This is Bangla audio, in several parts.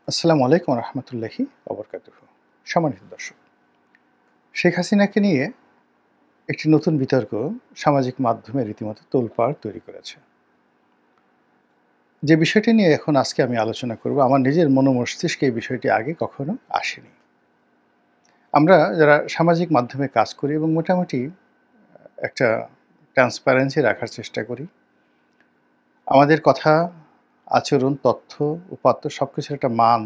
আসসালামু আলাইকুম রহমতুল্লাহি ওবরকাতুহু। সম্মানিত দর্শক, শেখ হাসিনাকে নিয়ে একটি নতুন বিতর্ক সামাজিক মাধ্যমে রীতিমতো তোলপাড় তৈরি করেছে। যে বিষয়টি নিয়ে এখন আজকে আমি আলোচনা করব, আমার নিজের মস্তিষ্কে এই বিষয়টি আগে কখনো আসেনি। আমরা যারা সামাজিক মাধ্যমে কাজ করি এবং মোটামুটি একটা ট্রান্সপারেন্সি রাখার চেষ্টা করি, আমাদের কথা, আচরণ, তথ্য, উপাত্ত সবকিছুর একটা মান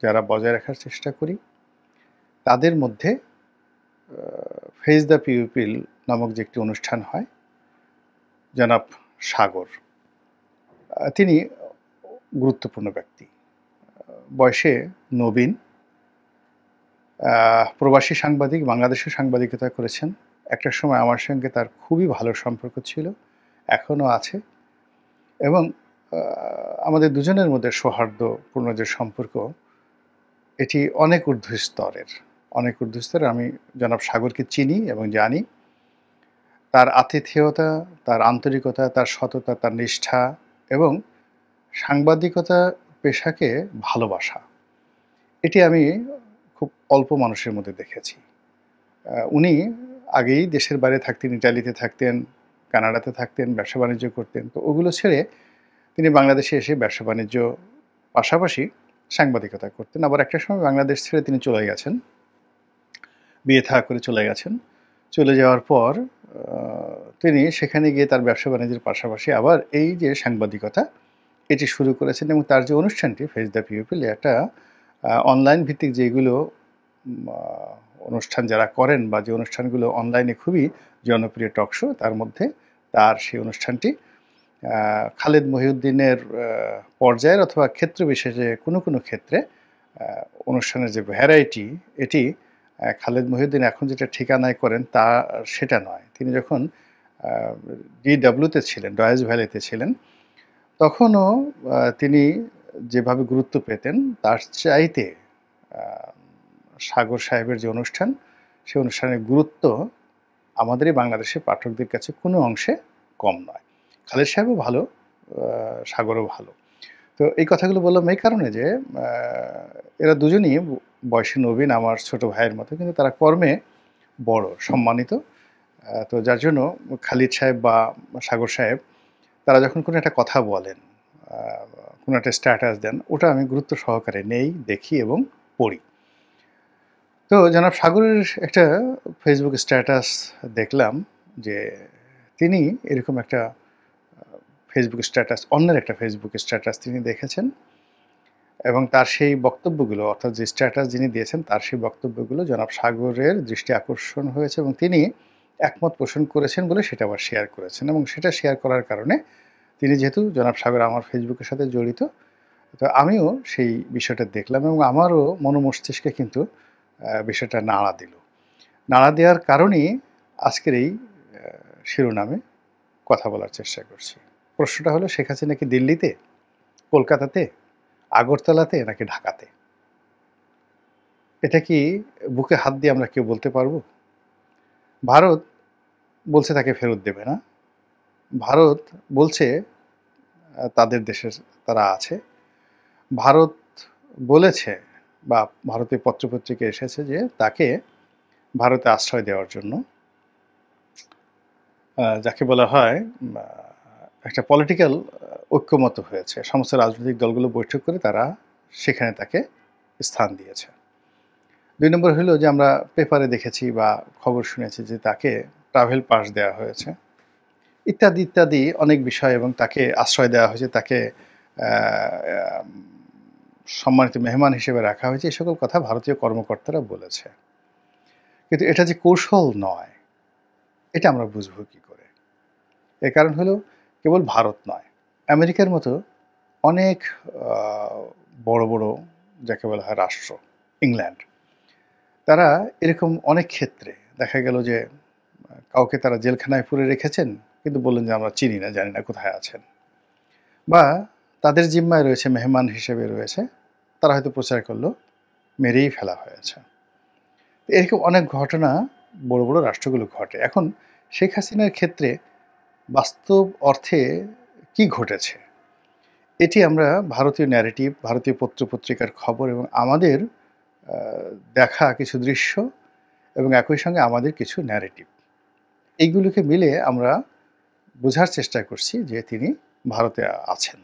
যারা বজায় রাখার চেষ্টা করি, তাদের মধ্যে ফেস দ্য পিউপিল নামক যে একটি অনুষ্ঠান হয়, জনাব সাগর, তিনি গুরুত্বপূর্ণ ব্যক্তি, বয়সে নবীন, প্রবাসী সাংবাদিক, বাংলাদেশে সাংবাদিকতা করেছেন। একটা সময় আমার সঙ্গে তার খুবই ভালো সম্পর্ক ছিল, এখনও আছে, এবং আমাদের দুজনের মধ্যে সৌহার্দ্যপূর্ণ যে সম্পর্ক, এটি অনেক ঊর্ধ্বস্তরের। আমি জনাব সাগরকে চিনি এবং জানি। তার আতিথেয়তা, তার আন্তরিকতা, তার সততা, তার নিষ্ঠা এবং সাংবাদিকতা পেশাকে ভালোবাসা, এটি আমি খুব অল্প মানুষের মধ্যে দেখেছি। উনি আগেই দেশের বাইরে থাকতেন, ইটালিতে থাকতেন, কানাডাতে থাকতেন, ব্যবসা বাণিজ্য করতেন। তো ওগুলো ছেড়ে তিনি বাংলাদেশে এসে ব্যবসা বাণিজ্য পাশাপাশি সাংবাদিকতা করতেন। আবার একটা সময় বাংলাদেশ ছেড়ে তিনি চলে গেছেন, বিয়ে থা করে চলে গেছেন। চলে যাওয়ার পর তিনি সেখানে গিয়ে তার ব্যবসা বাণিজ্যের পাশাপাশি আবার এই যে সাংবাদিকতা, এটি শুরু করেছেন। এবং তার যে অনুষ্ঠানটি ফেস দ্য পিপল, একটা অনলাইন ভিত্তিক যেগুলো অনুষ্ঠান যারা করেন বা যে অনুষ্ঠানগুলো অনলাইনে খুবই জনপ্রিয় টক শো, তার মধ্যে তার সেই অনুষ্ঠানটি খালেদ মহিউদ্দিনের পর্যায়ের অথবা ক্ষেত্র বিশেষে কোনো কোনো ক্ষেত্রে অনুষ্ঠানের যে ভ্যারাইটি, এটি খালেদ মহিউদ্দিন এখন যেটা ঠিকানায় করেন তা সেটা নয়। তিনি যখন ডিডব্লিউতে ছিলেন, ডয়েজ ভ্যালিতে ছিলেন, তখনও তিনি যেভাবে গুরুত্ব পেতেন তার চাইতে সাগর সাহেবের যে অনুষ্ঠান, সেই অনুষ্ঠানের গুরুত্ব আমাদেরই বাংলাদেশের পাঠকদের কাছে কোনো অংশে কম নয়। খালেদ সাহেবও ভালো, সাগরও ভালো। তো এই কথাগুলো বললাম এই কারণে যে এরা দুজনই বয়সে নবীন, আমার ছোট ভাইয়ের মতো, কিন্তু তারা কর্মে বড়, সম্মানিত। তো যার জন্য খালিদ সাহেব বা সাগর সাহেব তারা যখন কোনো একটা কথা বলেন, কোনো একটা স্ট্যাটাস দেন, ওটা আমি গুরুত্ব সহকারে নেই, দেখি এবং পড়ি। তো জনাব সাগরের একটা ফেসবুক স্ট্যাটাস দেখলাম যে তিনি এরকম একটা ফেসবুক স্ট্যাটাস, অন্যের একটা ফেসবুক স্ট্যাটাস তিনি দেখেছেন, এবং তার সেই বক্তব্যগুলো, অর্থাৎ যে স্ট্যাটাস যিনি দিয়েছেন তার সেই বক্তব্যগুলো জনাব সাগরের দৃষ্টি আকর্ষণ হয়েছে এবং তিনি একমত পোষণ করেছেন বলে সেটা আবার শেয়ার করেছেন। এবং সেটা শেয়ার করার কারণে তিনি, যেহেতু জনাব সাগর আমার ফেসবুকের সাথে জড়িত, তো আমিও সেই বিষয়টা দেখলাম এবং আমারও মস্তিষ্কে কিন্তু বিষয়টা নাড়া দিল। নাড়া দেওয়ার কারণেই আজকের এই শিরোনামে কথা বলার চেষ্টা করছি। প্রশ্নটা হলো, শেখ হাসিনা কি দিল্লিতে, কলকাতাতে, আগরতলাতে নাকি ঢাকাতে? এটা কি বুকে হাত দিয়ে আমরা কেউ বলতে পারবো? ভারত বলছে তাকে ফেরত দেবে না। ভারত বলছে তাদের দেশের তারা আছে। ভারত বলেছে বা ভারতীয় পত্রপত্রিকায় এসেছে যে তাকে ভারতে আশ্রয় দেওয়ার জন্য, যাকে বলা হয় একটা পলিটিক্যাল ঐক্যমত হয়েছে। সমস্ত রাজনৈতিক দলগুলো বৈঠক করে তারা সেখানে তাকে স্থান দিয়েছে। ২ নম্বর হলো যে আমরা পেপারে দেখেছি বা খবর শুনেছি যে তাকে ট্রাভেল পাস দেওয়া হয়েছে, ইত্যাদি ইত্যাদি অনেক বিষয়, এবং তাকে আশ্রয় দেওয়া হয়েছে, তাকে সম্মানিত মেহমান হিসেবে রাখা হয়েছে। এই সকল কথা ভারতীয় কর্মকর্তারা বলেছে। কিন্তু এটা যে কৌশল নয়, এটা আমরা বুঝবো কী করে? এর কারণ হলো, কেবল ভারত নয়, আমেরিকার মতো অনেক বড় বড় যাকে বলা হয় রাষ্ট্র, ইংল্যান্ড, তারা এরকম অনেক ক্ষেত্রে দেখা গেল যে কাউকে তারা জেলখানায় পুরে রেখেছেন, কিন্তু বললেন যে আমরা চিনি না, জানি না কোথায় আছেন, বা তাদের জিম্মায় রয়েছে, মেহমান হিসেবে রয়েছে, তারা হয়তো প্রচার করলো মেরেই ফেলা হয়েছে। এরকম অনেক ঘটনা বড় বড় রাষ্ট্রগুলো ঘটে। এখন শেখ হাসিনার ক্ষেত্রে বাস্তব অর্থে কি ঘটেছে, এটি আমরা ভারতীয় ন্যারেটিভ, ভারতীয় পত্র-পত্রিকার খবর এবং আমাদের দেখা কিছু দৃশ্য এবং একই সঙ্গে আমাদের কিছু ন্যারেটিভ, এইগুলোকে মিলে আমরা বোঝার চেষ্টা করছি যে তিনি ভারতে আছেন।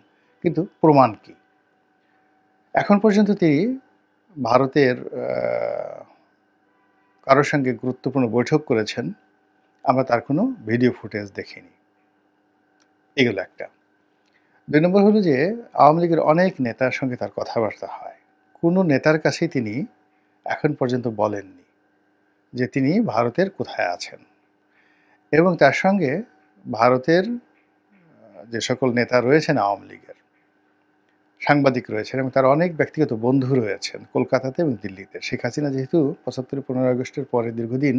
কিন্তু প্রমাণ কি? এখন পর্যন্ত তিনি ভারতের কারো সঙ্গে গুরুত্বপূর্ণ বৈঠক করেছেন, আমরা তার কোনো ভিডিও ফুটেজ দেখিনি। এগুলো একটা। ২ নম্বর হলো যে আওয়ামী লীগের অনেক নেতার সঙ্গে তার কথাবার্তা হয়। কোনো নেতার কাছেই তিনি এখন পর্যন্ত বলেননি যে তিনি ভারতের কোথায় আছেন। এবং তার সঙ্গে ভারতের যে সকল নেতা রয়েছেন আওয়ামী লীগের, সাংবাদিক রয়েছেন এবং তার অনেক ব্যক্তিগত বন্ধু রয়েছেন কলকাতাতে এবং দিল্লিতে। শেখ হাসিনা যেহেতু ৭৫ ১৫ আগস্টের পরে দীর্ঘদিন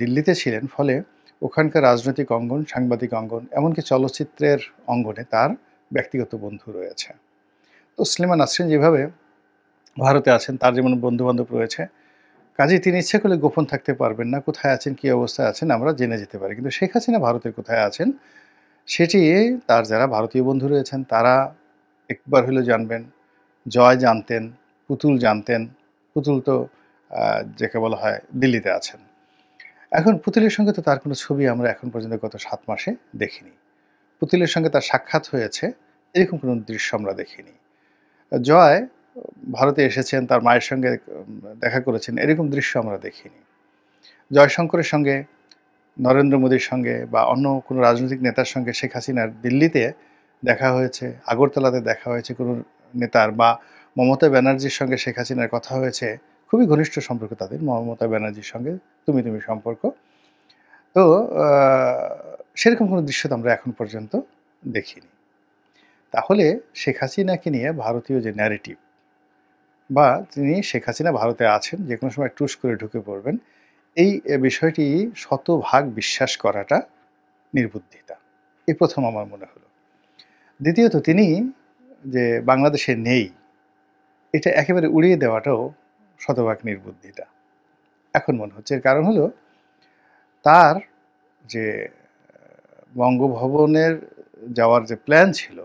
দিল্লিতে ছিলেন, ফলে ওখানকার রাজনৈতিক অঙ্গন, সাংবাদিক অঙ্গন, এমনকি চলচ্চিত্রের অঙ্গনে তার ব্যক্তিগত বন্ধু রয়েছে। তসলিমা নাসরিন যেভাবে ভারতে আছেন, তার যেমন বন্ধু-বান্ধব রয়েছে, কাজেই তিনি ইচ্ছে করলে গোপন থাকতে পারবেন না। কোথায় আছেন, কী অবস্থায় আছেন আমরা জেনে যেতে পারি। কিন্তু শেখ হাসিনা ভারতের কোথায় আছেন, সেটি তার যারা ভারতীয় বন্ধু রয়েছেন তারা একবার হলেও জানবেন। জয় জানতেন, পুতুল জানতেন। পুতুল তো যাকে বলা হয় দিল্লিতে আছেন। এখন পুতুলের সঙ্গে তো তার কোনো ছবি আমরা এখন পর্যন্ত গত ৭ মাসে দেখিনি। পুতুলের সঙ্গে তার সাক্ষাৎ হয়েছে, এরকম কোনো দৃশ্য আমরা দেখিনি। জয় ভারতে এসেছেন, তার মায়ের সঙ্গে দেখা করেছেন, এরকম দৃশ্য আমরা দেখিনি। জয়শঙ্করের সঙ্গে, নরেন্দ্র মোদীর সঙ্গে বা অন্য কোনো রাজনৈতিক নেতার সঙ্গে শেখ হাসিনার দিল্লিতে দেখা হয়েছে, আগরতলাতে দেখা হয়েছে কোনো নেতার, বা মমতা ব্যানার্জির সঙ্গে শেখ হাসিনার কথা হয়েছে। খুবই ঘনিষ্ঠ সম্পর্ক তাদের, মমতা ব্যানার্জির সঙ্গে তুমি সম্পর্ক। তো সেরকম কোনো দৃশ্য তো আমরা এখন পর্যন্ত দেখিনি। তাহলে শেখ হাসিনাকে নিয়ে ভারতীয় যে ন্যারেটিভ, বা তিনি শেখ হাসিনা ভারতে আছেন, যে কোনো সময় টুস করে ঢুকে পড়বেন, এই বিষয়টি শতভাগ বিশ্বাস করাটা নির্বুদ্ধিতা। এই প্রথম আমার মনে হলো। দ্বিতীয়ত তিনি যে বাংলাদেশে নেই, এটা একেবারে উড়িয়ে দেওয়াটাও শতভাগ নির্বুদ্ধিতা এখন মনে হচ্ছে। এর কারণ হলো তার যে বঙ্গভবনের যাওয়ার যে প্ল্যান ছিল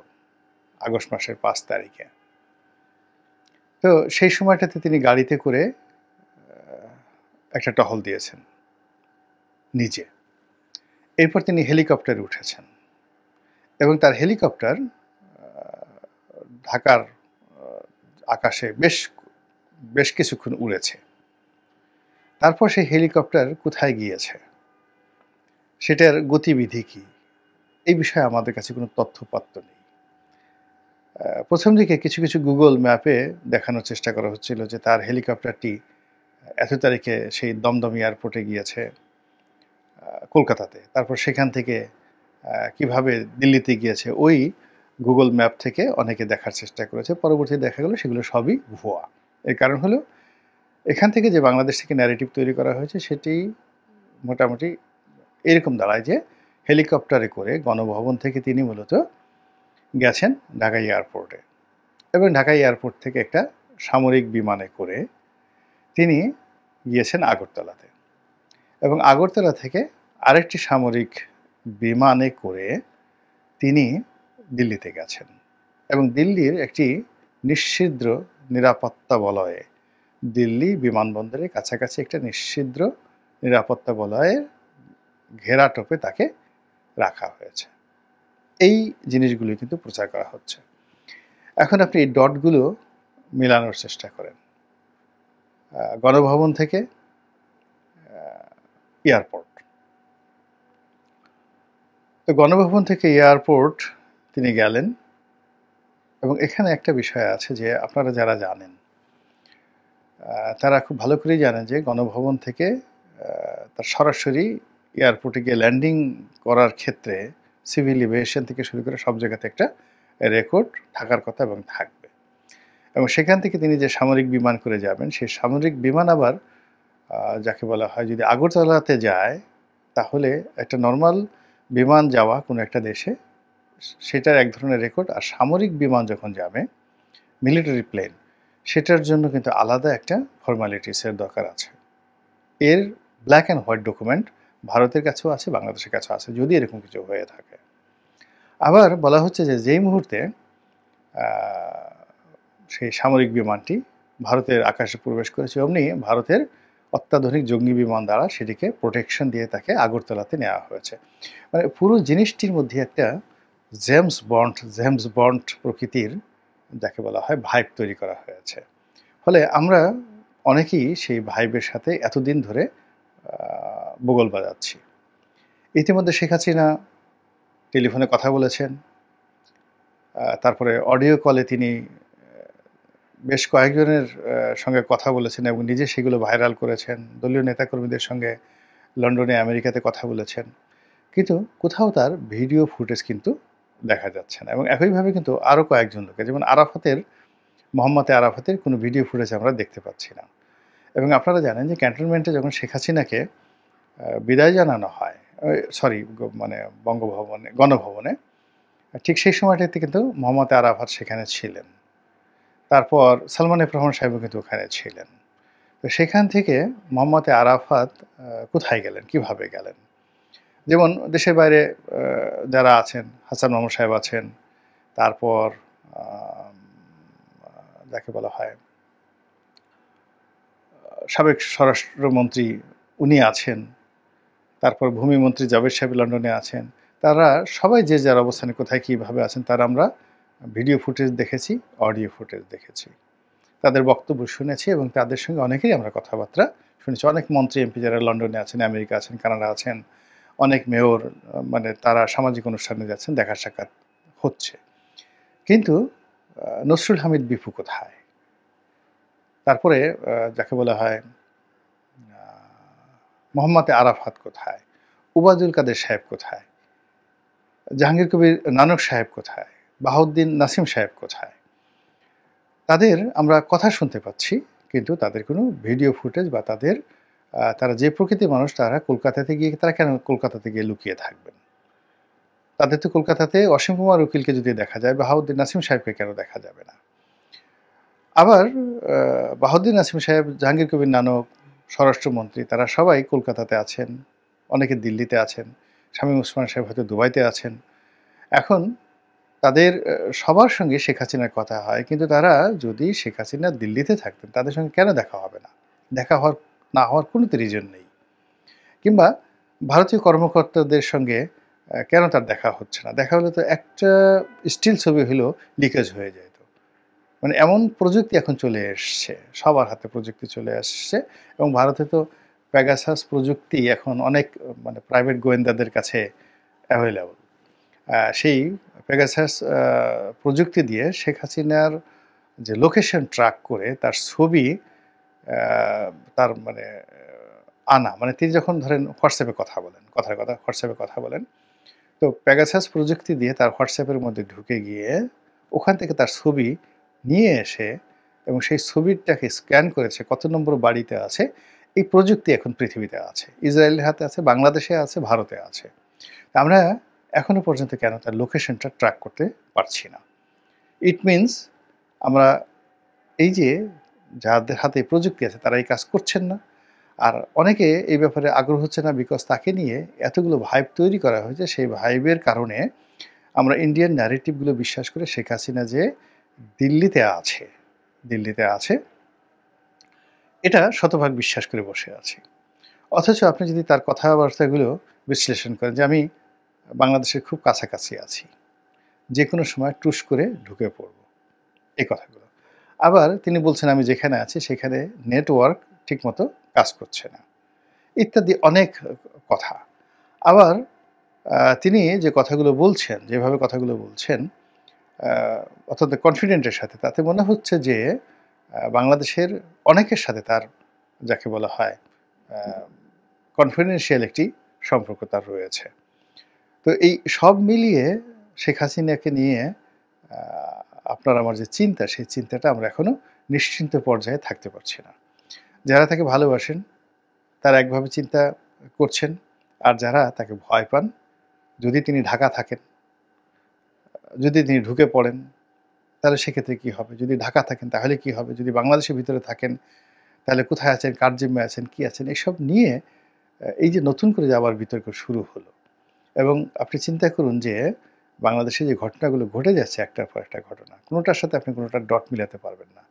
আগস্ট মাসের ৫ তারিখে, তো সেই সময়টাতে তিনি গাড়িতে করে একটা টহল দিয়েছেন নিজে। এরপর তিনি হেলিকপ্টারে উঠেছেন এবং তার হেলিকপ্টার ঢাকার আকাশে বেশ কিছুক্ষণ উড়েছে। তারপর সেই হেলিকপ্টার কোথায় গিয়েছে, সেটার গতিবিধি কী, এই বিষয়ে আমাদের কাছে কোনো তথ্যপাত্র নেই। প্রথম দিকে কিছু কিছু গুগল ম্যাপে দেখানোর চেষ্টা করা হচ্ছিল যে তার হেলিকপ্টারটি এত তারিখে সেই দমদম এয়ারপোর্টে গিয়েছে কলকাতাতে, তারপর সেখান থেকে কিভাবে দিল্লিতে গিয়েছে, ওই গুগল ম্যাপ থেকে অনেকে দেখার চেষ্টা করেছে। পরবর্তীতে দেখা গেল সেগুলো সবই ভুয়া। এর কারণ হলো এখান থেকে যে বাংলাদেশ থেকে ন্যারেটিভ তৈরি করা হয়েছে সেটি মোটামুটি এরকম দাঁড়ায় যে হেলিকপ্টারে করে গণভবন থেকে তিনি মূলত গেছেন ঢাকা এয়ারপোর্টে, এবং ঢাকা এয়ারপোর্ট থেকে একটা সামরিক বিমানে করে তিনি গিয়েছেন আগরতলাতে, এবং আগরতলা থেকে আরেকটি সামরিক বিমানে করে তিনি দিল্লিতে গেছেন, এবং দিল্লির একটি নিশ্ছিদ্র নিরাপত্তা বলয়ে, দিল্লি বিমানবন্দরের কাছাকাছি একটা নিশ্ছিদ্র নিরাপত্তা বলয়ের ঘেরাটোপে তাকে রাখা হয়েছে। এই জিনিসগুলি কিন্তু প্রচার করা হচ্ছে। এখন আপনি এই ডটগুলো মেলানোর চেষ্টা করেন। গণভবন থেকে এয়ারপোর্ট, তো গণভবন থেকে এয়ারপোর্ট তিনি গেলেন, এবং এখানে একটা বিষয় আছে যে আপনারা যারা জানেন তারা খুব ভালো করেই জানেন যে গণভবন থেকে তার সরাসরি এয়ারপোর্টে গিয়ে ল্যান্ডিং করার ক্ষেত্রে সিভিল এভিয়েশন থেকে শুরু করে সব জায়গাতে একটা রেকর্ড থাকার কথা এবং থাকবে, এবং সেখান থেকে তিনি যে সামরিক বিমান করে যাবেন, সেই সামরিক বিমান আবার যাকে বলা হয় যদি আগরতলাতে যায়, তাহলে একটা নর্মাল বিমান যাওয়া কোনো একটা দেশে সেটার এক ধরনের রেকর্ড, আর সামরিক বিমান যখন যাবে মিলিটারি প্লেন, সেটার জন্য কিন্তু আলাদা একটা ফর্মালিটিসের দরকার আছে। এর ব্ল্যাক অ্যান্ড হোয়াইট ডকুমেন্ট ভারতের কাছেও আছে, বাংলাদেশের কাছেও আছে, যদি এরকম কিছু হয়ে থাকে। আবার বলা হচ্ছে যে যেই মুহূর্তে সেই সামরিক বিমানটি ভারতের আকাশে প্রবেশ করেছে, অমনি ভারতের অত্যাধুনিক জঙ্গি বিমান দ্বারা সেটিকে প্রোটেকশন দিয়ে তাকে আগরতলাতে নেওয়া হয়েছে। মানে পুরো জিনিসটির মধ্যে একটা জেমস বন্ড প্রকৃতির যাকে বলা হয় ভাইব তৈরি করা হয়েছে। ফলে আমরা অনেকেই সেই ভাইবের সাথে এতদিন ধরে বগল বাজাচ্ছি। ইতিমধ্যে শেখ হাসিনা টেলিফোনে কথা বলেছেন, তারপরে অডিও কলে তিনি বেশ কয়েকজনের সঙ্গে কথা বলেছেন এবং নিজে সেগুলো ভাইরাল করেছেন। দলীয় নেতাকর্মীদের সঙ্গে লন্ডনে, আমেরিকাতে কথা বলেছেন। কিন্তু কোথাও তার ভিডিও ফুটেজ কিন্তু দেখা যাচ্ছে না। এবং একইভাবে কিন্তু আরও কয়েকজন লোকের, যেমন মোহাম্মদ আরাফাতের কোনো ভিডিও ফুটেজ আমরা দেখতে পাচ্ছি না। এবং আপনারা জানেন যে ক্যান্টনমেন্টে যখন শেখ হাসিনাকে বিদায় জানানো হয়, মানে গণভবনে, ঠিক সেই সময়টাতে কিন্তু মোহাম্মদ আরাফাত সেখানে ছিলেন। তারপর সালমান এফ রহমান সাহেবও কিন্তু ওখানে ছিলেন। তো সেখান থেকে মোহাম্মদ আরাফাত কোথায় গেলেন, কিভাবে গেলেন? যেমন দেশের বাইরে যারা আছেন, হাসান মাহমুদ সাহেব আছেন, তারপর যাকে বলা হয় সাবেক স্বরাষ্ট্রমন্ত্রী উনি আছেন, তারপর ভূমিমন্ত্রী জাভেদ সাহেব লন্ডনে আছেন। তারা সবাই যে যার অবস্থানে কোথায় কীভাবে আছেন তার আমরা ভিডিও ফুটেজ দেখেছি, অডিও ফুটেজ দেখেছি, তাদের বক্তব্য শুনেছি এবং তাদের সঙ্গে অনেকেই আমরা কথাবার্তা শুনেছি। অনেক মন্ত্রী এমপি যারা লন্ডনে আছেন, আমেরিকা আছেন, কানাডা আছেন, অনেক মেয়র, মানে তারা সামাজিক অনুষ্ঠানে যাচ্ছেন, দেখা সাক্ষাৎ হচ্ছে। কিন্তু নসরুল হামিদ বিপু কোথায়? তারপরে যাকে বলা হয় মোহাম্মদ আরাফাত কোথায়? উবায়দুল কাদের সাহেব কোথায়? জাহাঙ্গীর কবির নানক সাহেব কোথায়? বাহাউদ্দিন নাসিম সাহেব কোথায়? তাদের আমরা কথা শুনতে পাচ্ছি, কিন্তু তাদের কোনো ভিডিও ফুটেজ বা তারা যে প্রকৃতির মানুষ, তারা কেন কলকাতাতে গিয়ে লুকিয়ে থাকবেন? তাদের তো কলকাতাতে অসীম কুমার উকিলকে যদি দেখা যায়, বাহাউদ্দিন নাসিম সাহেবকে কেন দেখা যাবে না? আবার বাহাউদ্দিন নাসিম সাহেব, জাহাঙ্গীর কবির নানক, স্বরাষ্ট্রমন্ত্রী, তারা সবাই কলকাতাতে আছেন, অনেকে দিল্লিতে আছেন, শামীম ওসমান সাহেব হয়তো দুবাইতে আছেন। এখন তাদের সবার সঙ্গে শেখ হাসিনার কথা হয়, কিন্তু তারা যদি শেখ হাসিনা দিল্লিতে থাকতেন, তাদের সঙ্গে কেন দেখা হবে না? দেখা না হওয়ার কোনো তো রিজন নেই। কিংবা ভারতীয় কর্মকর্তাদের সঙ্গে কেন তার দেখা হচ্ছে না? দেখা হলে তো একটা স্টিল ছবি হলেও লিকেজ হয়ে যেত। মানে এমন প্রযুক্তি এখন চলে এসছে, সবার হাতে প্রযুক্তি চলে আসছে। এবং ভারতে তো প্যাগাসাস প্রযুক্তি এখন অনেক মানে প্রাইভেট গোয়েন্দাদের কাছে অ্যাভেলেবল। সেই পেগাসাস প্রযুক্তি দিয়ে শেখ হাসিনার যে লোকেশন ট্র্যাক করে তার ছবি তার মানে মানে তিনি যখন ধরেন হোয়াটসঅ্যাপে কথা বলেন, হোয়াটসঅ্যাপে কথা বলেন, তো পেগাসাস প্রযুক্তি দিয়ে তার হোয়াটসঅ্যাপের মধ্যে ঢুকে গিয়ে ওখান থেকে তার ছবি নিয়ে এসে এবং সেই ছবিটাকে স্ক্যান করেছে কত নম্বর বাড়িতে আছে, এই প্রযুক্তি এখন পৃথিবীতে আছে, ইসরায়েলের হাতে আছে, বাংলাদেশে আছে, ভারতে আছে। আমরা এখনো পর্যন্ত কেন তার লোকেশনটা ট্র্যাক করতে পারছি না? ইট মিনস আমরা এই যে যাদের হাতে প্রযুক্তি আছে তারা এই কাজ করছেন না। আর অনেকে এই ব্যাপারে আগ্রহ হচ্ছে না, বিকজ তাকে নিয়ে এতগুলো ভাইব তৈরি করা হয়েছে। সেই ভাইবের কারণে আমরা ইন্ডিয়ান ন্যারেটিভগুলো বিশ্বাস করে শেখ হাসিনা যে দিল্লিতে আছে এটা শতভাগ বিশ্বাস করে বসে আছি। অথচ আপনি যদি তার কথাবার্তাগুলো বিশ্লেষণ করেন যে আমি বাংলাদেশের খুব কাছাকাছি আছি, যে কোনো সময় টুস করে ঢুকে পড়ব, এই কথাগুলো। আবার তিনি বলছেন আমি যেখানে আছি সেখানে নেটওয়ার্ক ঠিকমতো কাজ করছে না, ইত্যাদি অনেক কথা। আবার তিনি যে কথাগুলো বলছেন, যেভাবে কথাগুলো বলছেন অত্যন্ত কনফিডেন্টের সাথে, তাতে মনে হচ্ছে যে বাংলাদেশের অনেকের সাথে তার যাকে বলা হয় কনফিডেন্সিয়াল একটি সম্পর্ক তার রয়েছে। তো এই সব মিলিয়ে শেখ হাসিনাকে নিয়ে আপনার আমার যে চিন্তা, সেই চিন্তাটা আমরা এখনো নিশ্চিন্ত পর্যায়ে থাকতে পারছি না। যারা তাকে ভালোবাসেন তারা একভাবে চিন্তা করছেন, আর যারা তাকে ভয় পান, যদি তিনি ঢাকা থাকেন, যদি তিনি ঢুকে পড়েন, তাহলে সেক্ষেত্রে কী হবে? যদি ঢাকা থাকেন তাহলে কী হবে? যদি বাংলাদেশের ভিতরে থাকেন তাহলে কোথায় আছেন, কার জিম্মে আছেন, কী আছেন, এসব নিয়ে এই যে নতুন করে যে আবার বিতর্ক শুরু হলো। এবং আপনি চিন্তা করুন যে বাংলাদেশে যে ঘটনাগুলো ঘটে যাচ্ছে একটার পর একটা ঘটনা, কোনোটার সাথে আপনি কোনোটার ডট মিলাতে পারবেন না,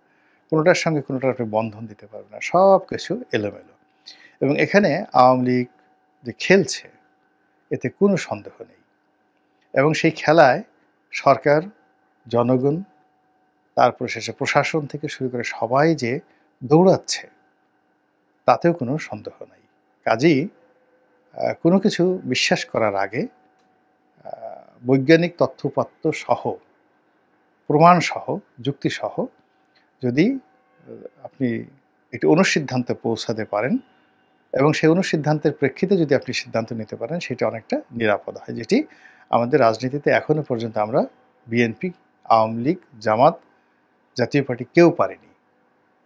কোনোটার সঙ্গে কোনোটার আপনি বন্ধন দিতে পারবেন না, সব কিছু এলোমেলো। এবং এখানে আওয়ামী লীগ যে খেলছে, এতে কোনো সন্দেহ নেই। এবং সেই খেলায় সরকার, জনগণ, তারপর শেষে প্রশাসন থেকে শুরু করে সবাই যে দৌড়াচ্ছে, তাতেও কোনো সন্দেহ নাই। কাজেই কোনো কিছু বিশ্বাস করার আগে বৈজ্ঞানিক তথ্যপাত্য সহ, প্রমাণসহ, যুক্তিসহ যদি আপনি একটি অনুসিদ্ধান্তে পৌঁছাতে পারেন এবং সেই অনুসিদ্ধান্তের প্রেক্ষিতে যদি আপনি সিদ্ধান্ত নিতে পারেন, সেটা অনেকটা নিরাপদ হয়, যেটি আমাদের রাজনীতিতে এখনো পর্যন্ত আমরা বিএনপি, আওয়ামী লীগ, জামাত, জাতীয় পার্টি কেউ পারেনি।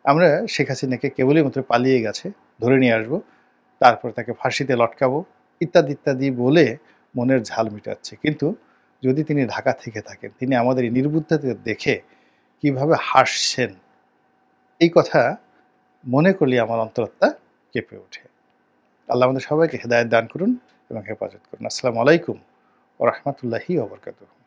আমরা শেখ হাসিনাকে কেবলই মাত্র পালিয়ে গেছে ধরে নিয়ে আসবো, তারপর তাকে ফাঁসিতে লটকাবো ইত্যাদি ইত্যাদি বলে মনের ঝাল মিটাচ্ছে। কিন্তু যদি তিনি ঢাকা থেকে থাকেন, তিনি আমাদের এই নির্বুদ্ধতা দেখে কিভাবে হাসছেন, এই কথা মনে করলে আমার অন্তরাত্মা কেঁপে ওঠে। আল্লাহ আমাদের সবাইকে হেদায়েত দান করুন এবং হেফাজত করুন। আসসালামু আলাইকুম ওয়া রাহমাতুল্লাহি ওয়া বারাকাতুহু।